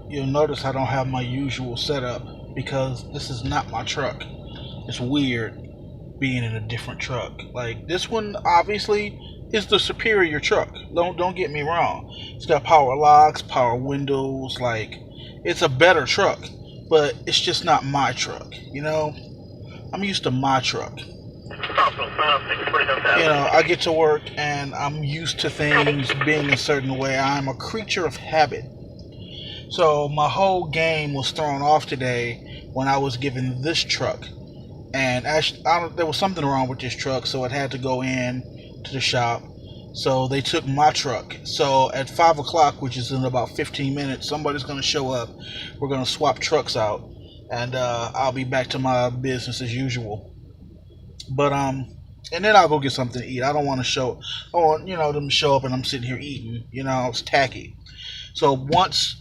You'll notice I don't have my usual setup because this is not my truck. It's weird being in a different truck. Like this one obviously is the superior truck. Don't get me wrong. It's got power locks, power windows, like it's a better truck. But it's just not my truck, you know? I'm used to my truck. I get to work and I'm used to things being a certain way. I'm a creature of habit. So my whole game was thrown off today when I was given this truck. And actually, there was something wrong with this truck, so it had to go in to the shop. So they took my truck. So at 5 o'clock, which is in about 15 minutes, somebody's going to show up. We're going to swap trucks out, and I'll be back to my business as usual. But and then I'll go get something to eat. I don't want to show, I want them to show up and I'm sitting here eating. It's tacky. So once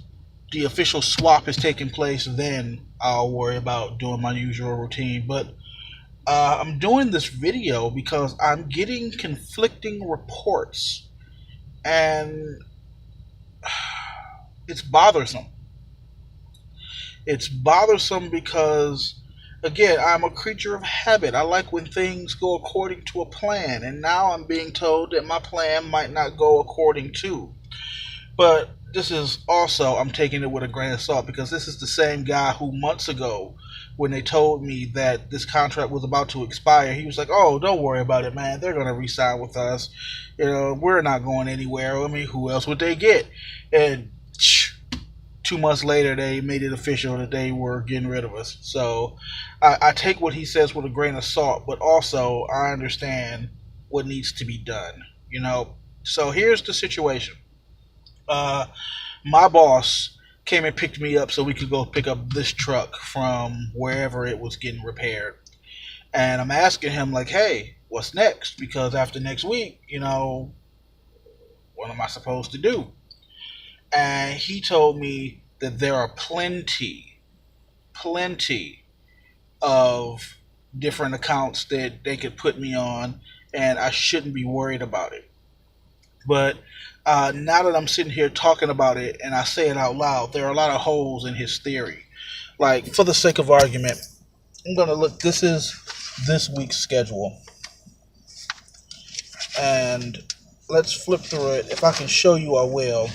the official swap has taken place, then I'll worry about doing my usual routine. But I'm doing this video because I'm getting conflicting reports, and it's bothersome. It's bothersome because, again, I'm a creature of habit. I like when things go according to a plan, and now I'm being told that my plan might not go according to. But this is also, I'm taking it with a grain of salt because this is the same guy who months ago, when they told me that this contract was about to expire, he was like, "Oh, don't worry about it, man. They're going to re-sign with us. We're not going anywhere. I mean, who else would they get?" And 2 months later, they made it official that they were getting rid of us. So I take what he says with a grain of salt, but also I understand what needs to be done. So here's the situation. My boss came and picked me up so we could go pick up this truck from wherever it was getting repaired. And I'm asking him, like, hey, what's next? Because after next week, what am I supposed to do? And he told me that there are plenty of different accounts that they could put me on, and I shouldn't be worried about it. But now that I'm sitting here talking about it and I say it out loud, there are a lot of holes in his theory. Like, for the sake of argument, I'm going to look. This is this week's schedule. And let's flip through it. If I can show you, I will.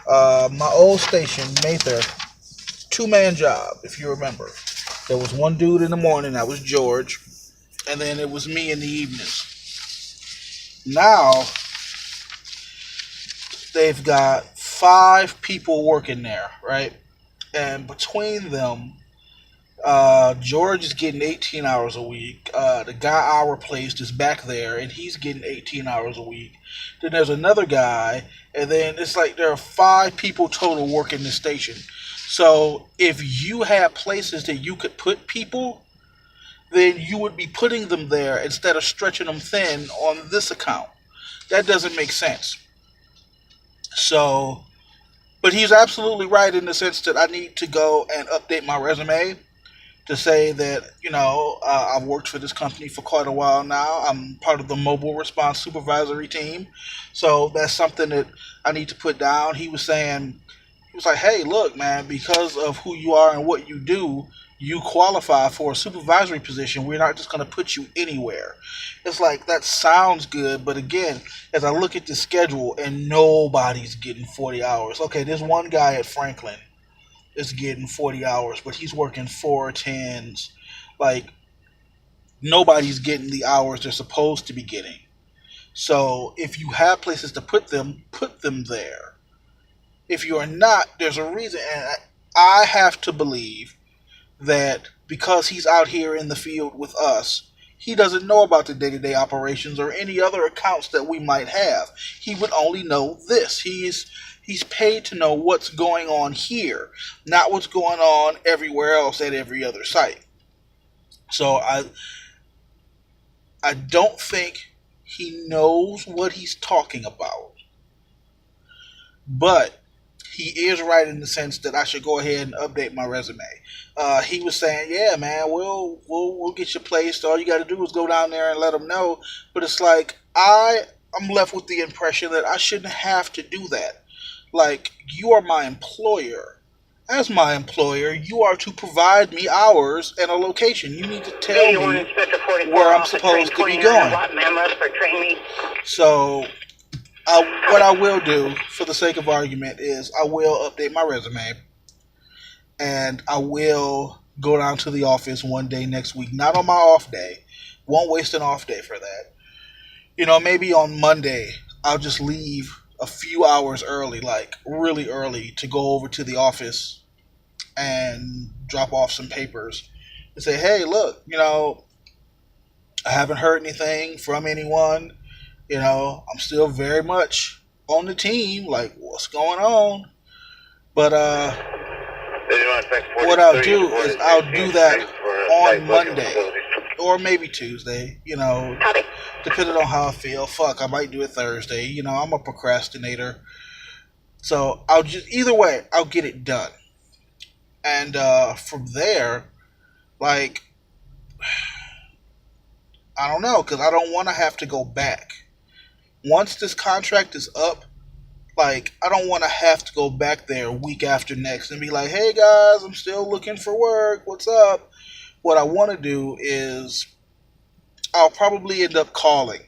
My old station, Mather, two-man job, if you remember. There was one dude in the morning, that was George, and then it was me in the evenings. Now, they've got 5 people working there, right? And between them, George is getting 18 hours a week. The guy I replaced is back there, and he's getting 18 hours a week. Then there's another guy, and then it's like there are 5 people total working the station. So if you had places that you could put people, then you would be putting them there instead of stretching them thin on this account. That doesn't make sense. So, but he's absolutely right in the sense that I need to go and update my resume to say that, I've worked for this company for quite a while now. I'm part of the mobile response supervisory team. So that's something that I need to put down. He was like, hey, look, man, because of who you are and what you do, you qualify for a supervisory position. We're not just going to put you anywhere. It's like, that sounds good, but again, as I look at the schedule and nobody's getting 40 hours. Okay, there's one guy at Franklin is getting 40 hours, but he's working 4 10s. Like, nobody's getting the hours they're supposed to be getting. So if you have places to put them there. If you are not, there's a reason. And I have to believe that because he's out here in the field with us, he doesn't know about the day-to-day operations or any other accounts that we might have. He would only know this. He's paid to know what's going on here, not what's going on everywhere else at every other site. So I don't think he knows what he's talking about. But he is right in the sense that I should go ahead and update my resume. He was saying, "Yeah, man, we'll get you placed. All you got to do is go down there and let them know." But it's like I'm left with the impression that I shouldn't have to do that. Like, you are my employer. As my employer, you are to provide me hours and a location. You need to tell me where I'm supposed to be going. So, what I will do, for the sake of argument, is I will update my resume, and I will go down to the office one day next week. Not on my off day. Won't waste an off day for that. Maybe on Monday, I'll just leave a few hours early, like really early, to go over to the office and drop off some papers and say, hey, look, I haven't heard anything from anyone. I'm still very much on the team. Like, what's going on? But what I'll do is I'll do that on Monday or maybe Tuesday. Depending on how I feel. Fuck, I might do it Thursday. I'm a procrastinator. So either way, I'll get it done. And from there, like, I don't know, because I don't want to have to go back. Once this contract is up, like, I don't want to have to go back there week after next and be like, hey guys, I'm still looking for work. What's up? What I want to do is I'll probably end up calling.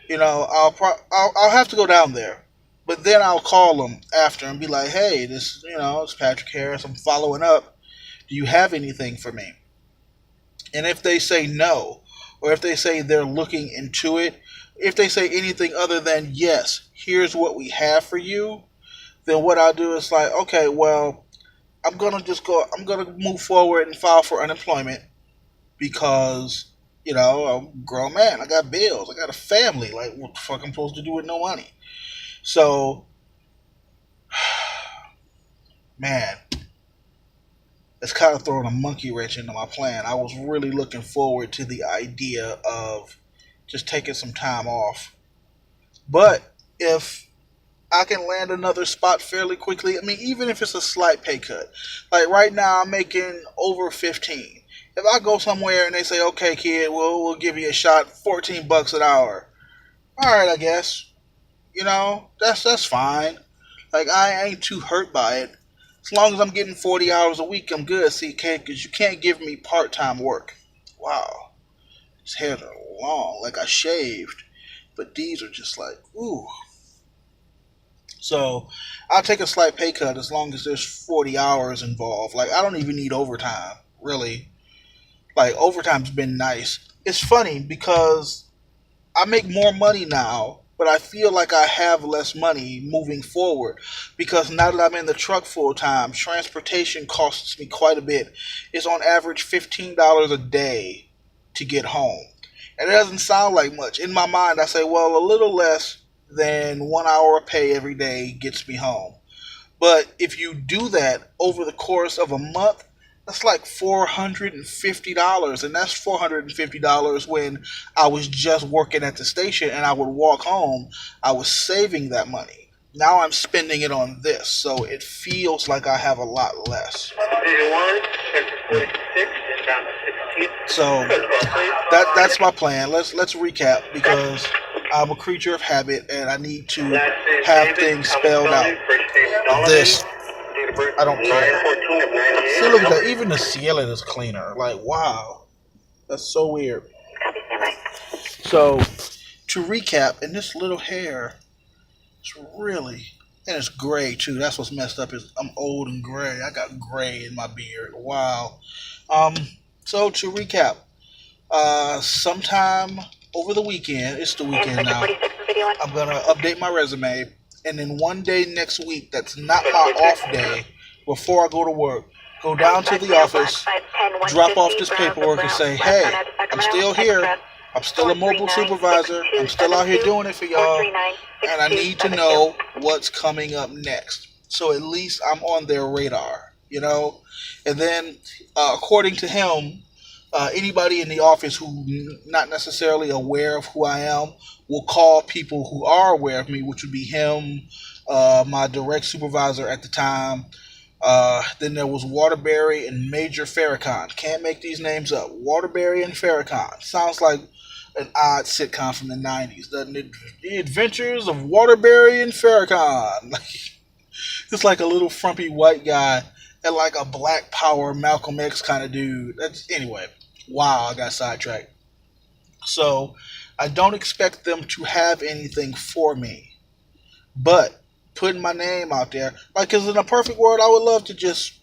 I'll have to go down there. But then I'll call them after and be like, hey, it's Patrick Harris. I'm following up. Do you have anything for me? And if they say no, or if they say they're looking into it, if they say anything other than, yes, here's what we have for you, then what I'll do is like, okay, well, I'm going to move forward and file for unemployment because, I'm a grown man. I got bills. I got a family. Like, what the fuck I'm supposed to do with no money? So, man, it's kind of throwing a monkey wrench into my plan. I was really looking forward to the idea of just taking some time off. But if I can land another spot fairly quickly, I mean, even if it's a slight pay cut, like right now I'm making over 15. If I go somewhere and they say, okay, kid, we'll give you a shot, $14 an hour. All right, I guess. That's fine. Like, I ain't too hurt by it. As long as I'm getting 40 hours a week, I'm good, CK, because you can't give me part-time work. Wow. His hairs are long, like I shaved. But these are just like, ooh. So, I'll take a slight pay cut as long as there's 40 hours involved. Like, I don't even need overtime, really. Like, overtime's been nice. It's funny because I make more money now, but I feel like I have less money moving forward because now that I'm in the truck full time, transportation costs me quite a bit. It's on average $15 a day to get home. And it doesn't sound like much. In my mind, I say, well, a little less than 1 hour of pay every day gets me home. But if you do that over the course of a month, that's like $450, and that's $450 when I was just working at the station and I would walk home. I was saving that money. Now I'm spending it on this, so it feels like I have a lot less. So that's my plan. Let's recap because I'm a creature of habit and I need to have things spelled out. This, I don't care. See, look at that. Even the ceiling is cleaner. Like, wow. That's so weird. So, to recap, and this little hair, it's really, and it's gray too. That's what's messed up is I'm old and gray. I got gray in my beard. Wow. So to recap, sometime over the weekend, it's the weekend now, I'm going to update my resume. And then one day next week, that's not my off day, before I go to work, go down to the office, drop off this paperwork and say, hey, I'm still here. I'm still a mobile supervisor. I'm still out here doing it for y'all. And I need to know what's coming up next. So at least I'm on their radar, you know? And then, according to him, anybody in the office who not necessarily aware of who I am will call people who are aware of me, which would be him, my direct supervisor at the time. Then there was Waterbury and Major Farrakhan. Can't make these names up. Waterbury and Farrakhan. Sounds like an odd sitcom from the '90s. The Adventures of Waterbury and Farrakhan. Like, it's like a little frumpy white guy and like a Black Power Malcolm X kind of dude. That's anyway. Wow, I got sidetracked. So I don't expect them to have anything for me, but putting my name out there, like, cause in a perfect world, I would love to just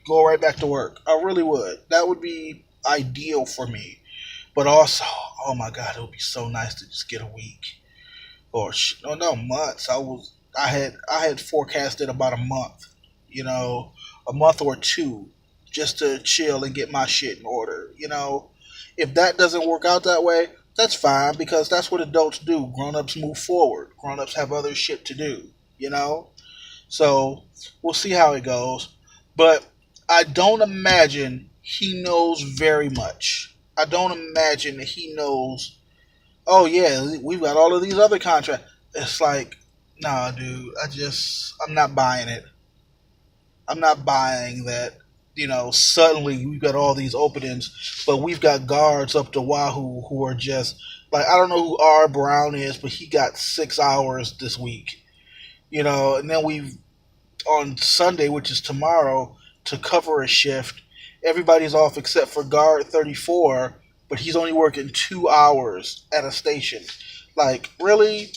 go right back to work. I really would. That would be ideal for me. But also, oh my God, it would be so nice to just get a week or no months. I had forecasted about a month, you know, a month or two, just to chill and get my shit in order. If that doesn't work out that way, that's fine because that's what adults do. Grown ups move forward. Grown ups have other shit to do. You know, so we'll see how it goes. But I don't imagine he knows very much. I don't imagine that he knows. Oh yeah, we've got all of these other contracts. It's like, nah, dude. I'm not buying it. I'm not buying that. Suddenly we've got all these openings, but we've got guards up to Wahoo who are just like, I don't know who R. Brown is, but he got 6 hours this week. And then we've on Sunday, which is tomorrow, to cover a shift. Everybody's off except for guard 34, but he's only working 2 hours at a station. Like, really?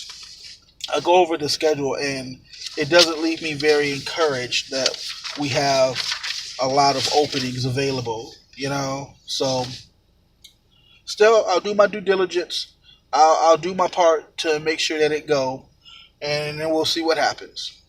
I go over the schedule and it doesn't leave me very encouraged that we have a lot of openings available. So, still, I'll do my due diligence. I'll do my part to make sure that it go, and then we'll see what happens.